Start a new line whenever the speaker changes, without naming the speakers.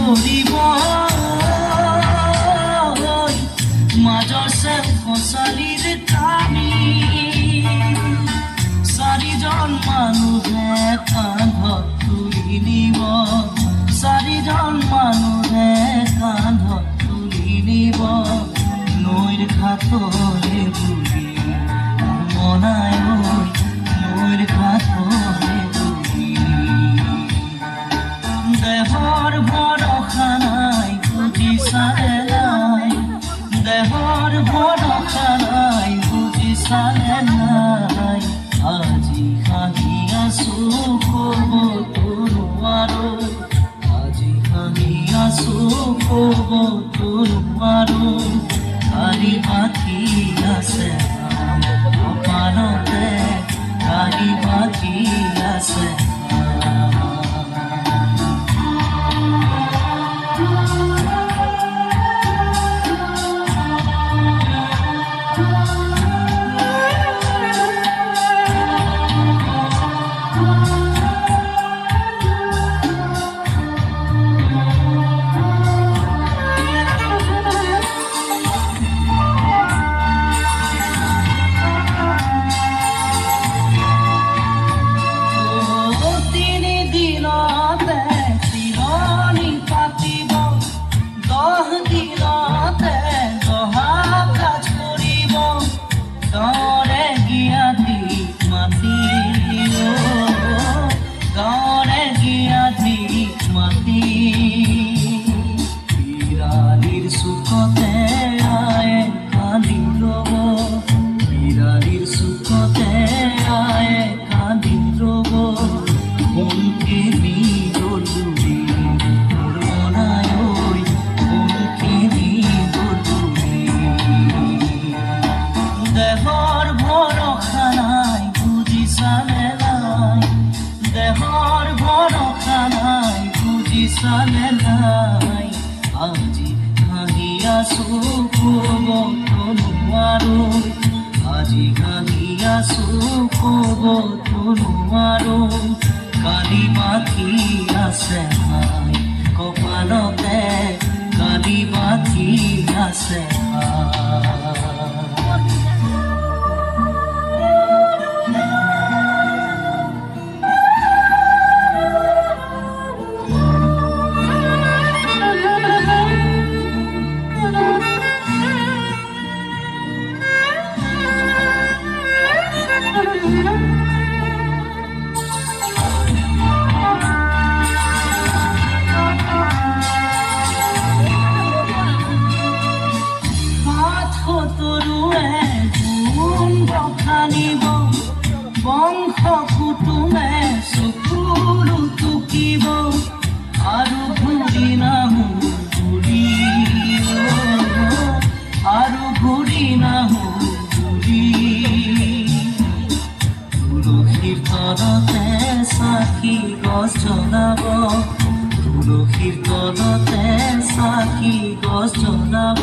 কৰিব মাজৰ চেফচালিৰ টানি চাৰিজন মানুহে কান্ধত তুলি নিব চাৰিজন মানুহে কান্ধত তুলি নিব নৈৰ ঘাটলে বুলি মনাই নৈৰ ঘাটলে বুলি দেহৰ ভৰসা নাই বুজিছানে নাই দেহৰ ভৰসা নাই বুজিছানে নাই আজি হাঁহি আছো ক'ব নোৱাৰো আজি হাঁহি আছো ক'ব নোৱাৰো কালি বাকী আছে কপালতে কালি বাকী আছে বিৰালিৰ চুকতে আয়ে কান্দি ৰ'ব বিৰালিৰ চুকতে আয়ে কান্দি ৰ'ব কোনখিনি গধূলি মোৰ মনাই কোনখিনি গধূলি দেহৰ ভৰসা নাই বুজিছানে নাই দেহৰ ভৰসা নাই বুজিছানে নাই আজি হাঁহি আছো ক'ব নোৱাৰো আজি হাঁহি আছো ক'ব নোৱাৰো কালি বাকী আছে নাই কপালতে কালি বাকী আছে বংশ কুটুমে চকুৰু টুকিব আৰু ঘূৰি নাহো ঘূৰি আৰু ঘূৰি নাহো ঘূৰি তুলসীৰ তলতে চাকি গছ জ্বলাব তুলসীৰ তলতে চাকি গছ জ্বলাব